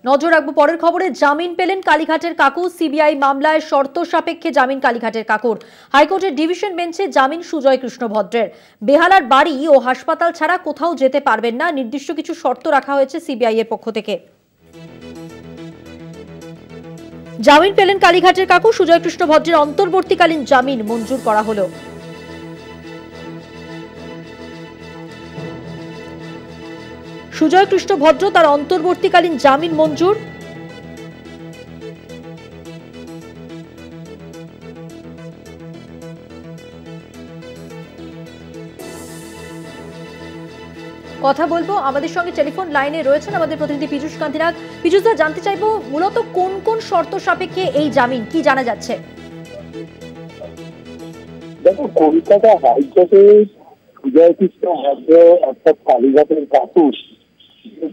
নজর রাখবো পরের খবরে। জামিন পেলেন কালীঘাটের কাকু। সিবিআই মামলায় শর্ত সাপেক্ষে জামিন কালীঘাটের কাকুর। হাইকোর্টের ডিভিশন বেঞ্চে জামিন সুজয় কৃষ্ণ ভদ্রের। বেহালার বাড়ি ও হাসপাতাল ছাড়া কোথাও যেতে পারবেন না, নির্দিষ্ট কিছু শর্ত রাখা হয়েছে সিবিআই এর পক্ষ থেকে। জামিন পেলেন কালীঘাটের কাকু। সুজয় কৃষ্ণ ভদ্রের অন্তর্বর্তীকালীন জামিন মঞ্জুর করা হলো। সুজয় কৃষ্ণ ভদ্র তার অন্তর্বর্তীকালীন জামিন মঞ্জুর। কথা বলবো, আমাদের সঙ্গে টেলিফোন লাইনে রয়েছেন আমাদের প্রতিনিধি পীযূষ কান্তি নাগ। পীযূষ দা, জানতে চাইবো মূলত কোন কোন শর্ত সাপেক্ষে এই জামিন, কি জানা যাচ্ছে? দেখো, কলকাতা হাইকোর্টে সুজয় কৃষ্ণ ভদ্র অর্থাৎ কালীঘাটের কাকু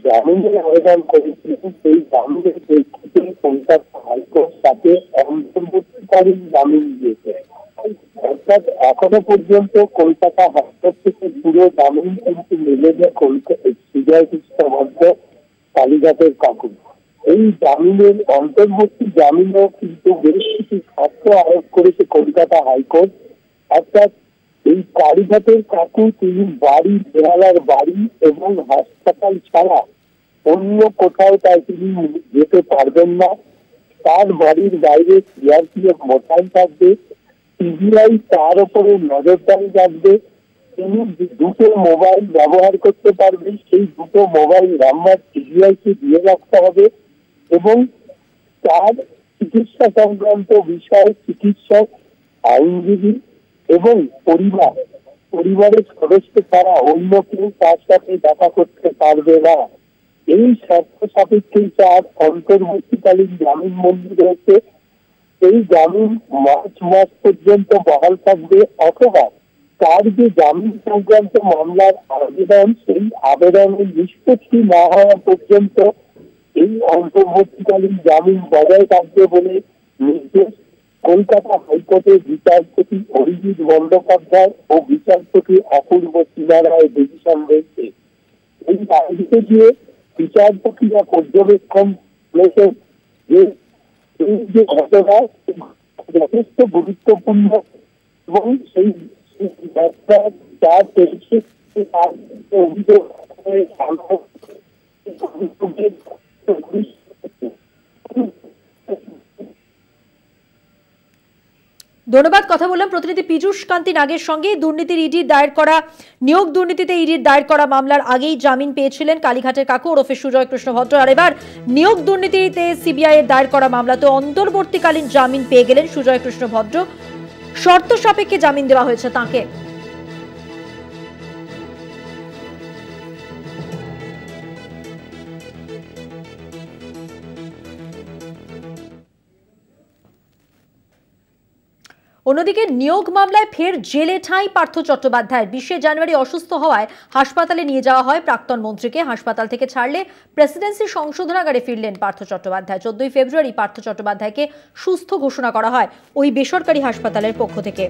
জামিনের আবেদন করেছিলেন। সেই জামিনের প্রেক্ষিতে কলকাতা হাইকোর্ট তাকে অন্তর্বর্তীকালীন জামিন দিয়েছে। অর্থাৎ এখনো পর্যন্ত কলকাতা হাইকোর্ট থেকে পুরো জামিন কিন্তু মিলেছে সুজয় কৃষ্ণ ভদ্র কালীঘাটের কাকু। এই জামিনের অন্তর্বর্তী জামিনও কিন্তু বেশ কিছু শর্ত আরোপ করেছে কলকাতা হাইকোর্ট। অর্থাৎ এই কালীঘাটের কাকু তিনি বাড়ি, বেহালার বাড়ি এবং হাসপাতাল ছাড়া অন্য কোথাও তিনি যেতে পারবেন না। তার বাড়ির বাইরে সিআরপিএফ মোতায়েন থাকবে, সিবিআই তার উপরে নজরদারি রাখবে। তিনি দুটো মোবাইল ব্যবহার করতে পারবেন, সেই দুটো মোবাইল নাম্বার সিবিআইকে দিয়ে রাখতে হবে এবং তার চিকিৎসা সংক্রান্ত বিষয়ে চিকিৎসক, আইনজীবী এবং পরিবারের সদস্য ছাড়া অন্য কেউ তার সাথে দেখা করতে পারবে না। এই শর্ত সাপেক্ষে তার অন্তর্বর্তীকালীন জামিন মঞ্জুর হয়েছে। এই জামিন মার্চ মাস পর্যন্ত বহাল থাকবে, অথবা তার যে জামিন সংক্রান্ত মামলার আবেদন, সেই আবেদনের নিষ্পত্তি না হওয়া পর্যন্ত এই অন্তর্বর্তীকালীন জামিন বজায় থাকবে বলে নির্দেশ কলকাতা হাইকোর্টের বিচারপতি অরিজিৎ বন্দ্যোপাধ্যায় ও বিচারপতি অপূর্ব সিনহার ডিভিশন বেঞ্চে। এই রায়টিতে গিয়ে বিচারপতিরা পর্যবেক্ষণ করেছেন যে এই যে ঘটনা যথেষ্ট গুরুত্বপূর্ণ এবং সেই অভিযোগ ধন্যবাদ। কথা বললাম প্রতিনিধি পীযূষ কান্তি নাগের সঙ্গে। দুর্নীতির ইডির দায়ের করা নিয়োগ দুর্নীতিতে ইডির দায়ের করা মামলার আগেই জামিন পেয়েছিলেন কালীঘাটের কাকু ওরফে সুজয় কৃষ্ণ ভদ্র। আর এবার নিয়োগ দুর্নীতিতে সিবিআই এর দায়ের করা মামলাতে অন্তর্বর্তীকালীন জামিন পেয়ে গেলেন সুজয় কৃষ্ণ ভদ্র। শর্ত সাপেক্ষে জামিন দেওয়া হয়েছে তাকে। অন্যদিকে নিয়োগ মামলায় ফের জেলে ঠাঁই পার্থ চট্টোপাধ্যায়। 20 জানুয়ারি অসুস্থ হওয়ায় হাসপাতালে নিয়ে যাওয়া হয় প্রাক্তন মন্ত্রীকে। হাসপাতাল থেকে ছাড়লে প্রেসিডেন্সি সংশোধনাগারে ফিরলেন পার্থ চট্টোপাধ্যায়। 14 ফেব্রুয়ারি পার্থ চট্টোপাধ্যায়কে সুস্থ ঘোষণা করা হয় ওই বেসরকারি হাসপাতালের পক্ষ থেকে।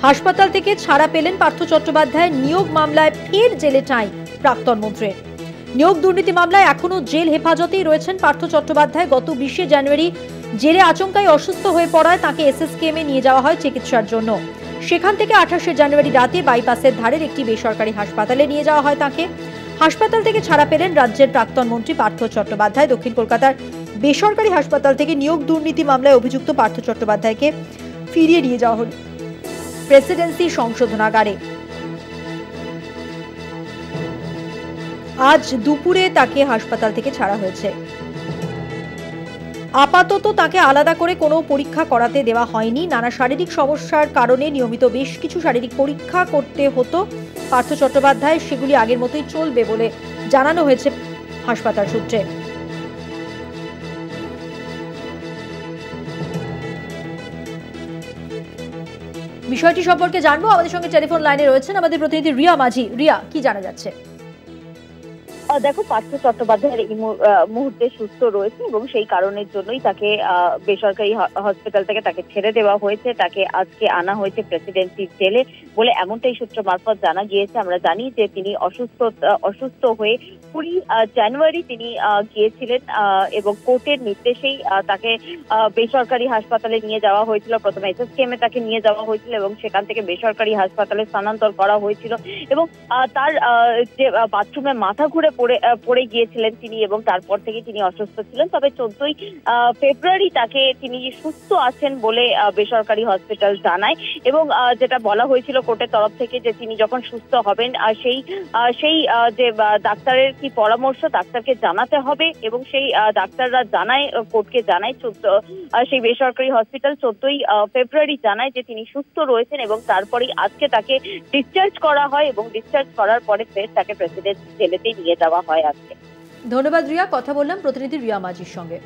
হাসপাতাল থেকে ছাড়া পেলেন পার্থ চট্টোপাধ্যায়। নিয়োগ মামলায় ফের জেলে ঠাঁই প্রাক্তন মন্ত্রীর। নিয়োগ দুর্নীতি মামলায় এখনো জেল হেফাজতেই রয়েছেন পার্থ চট্টোপাধ্যায়। গত 20 জানুয়ারি জেলে আচমকাই অসুস্থ হয়ে পড়ায় তাকে এসএসকেএমে নিয়ে যাওয়া হয় চিকিৎসার জন্য। সেখান থেকে 28 জানুয়ারি রাতে বাইপাসের ধারের একটি বেসরকারি হাসপাতালে নিয়ে যাওয়া হয় তাকে। হাসপাতাল থেকে ছাড়া পেলেন রাজ্যের প্রাক্তন মন্ত্রী পার্থ চট্টোপাধ্যায়। দক্ষিণ কলকাতার বেসরকারি হাসপাতাল থেকে নিয়োগ দুর্নীতি মামলায় অভিযুক্ত পার্থ চট্টোপাধ্যায়কে ফিরিয়ে নিয়ে যাওয়া হল প্রেসিডেন্সি সংশোধনাগারে। আজ দুপুরে তাকে হাসপাতাল থেকে ছাড়া হয়েছে। আপাতত তাকে আলাদা করে কোনো পরীক্ষা করাতে দেওয়া হয়নি। নানা শারীরিক সমস্যার কারণে নিয়মিত বেশ কিছু শারীরিক পরীক্ষা করতে হতো পার্থ চট্টোপাধ্যায়, সেগুলি আগের মতোই চলবে বলে জানানো হয়েছে হাসপাতাল সূত্রে। বিষয়টি সম্পর্কে জানবো, আমাদের সঙ্গে টেলিফোন লাইনে রয়েছেন আমাদের প্রতিনিধি রিয়া মাঝি। রিয়া, কি জানা যাচ্ছে? দেখো, পার্থ চট্টোপাধ্যায় এই মুহূর্তে সুস্থ রয়েছে এবং সেই কারণের জন্যই তাকে বেসরকারি হসপিটাল থেকে তাকে ছেড়ে দেওয়া হয়েছে। তাকে আজকে আনা হয়েছে প্রেসিডেন্সির জেলে বলে এমনটাই সূত্র মারফত জানা গিয়েছে। আমরা জানি যে তিনি অসুস্থ হয়ে 20 জানুয়ারি তিনি গিয়েছিলেন এবং কোর্টের নির্দেশেই তাকে বেসরকারি হাসপাতালে নিয়ে যাওয়া হয়েছিল। প্রথমে এসএসকেএম এ তাকে নিয়ে যাওয়া হয়েছিল এবং সেখান থেকে বেসরকারি হাসপাতালে স্থানান্তর করা হয়েছিল এবং তার যে বাথরুমে মাথা ঘুরে পড়ে গিয়েছিলেন তিনি এবং তারপর থেকে তিনি অসুস্থ ছিলেন। তবে 14ই ফেব্রুয়ারি তাকে তিনি সুস্থ আছেন বলে বেসরকারি হসপিটাল জানায় এবং যেটা বলা হয়েছিল কোর্টের তরফ থেকে যে তিনি যখন সুস্থ হবেন সেই যে ডাক্তারের কি পরামর্শ ডাক্তারকে জানাতে হবে এবং সেই ডাক্তাররা জানায়, কোর্টকে জানায়, সেই বেসরকারি হসপিটাল 14ই ফেব্রুয়ারি জানায় যে তিনি সুস্থ রয়েছেন এবং তারপরেই আজকে তাকে ডিসচার্জ করা হয় এবং ডিসচার্জ করার পরে ফের তাকে প্রেসিডেন্ট জেলেতেই নিয়ে যাওয়া হয় আজকে। ধন্যবাদ রিয়া, কথা বললাম প্রতিনিধি রিয়া মাঝির সঙ্গে।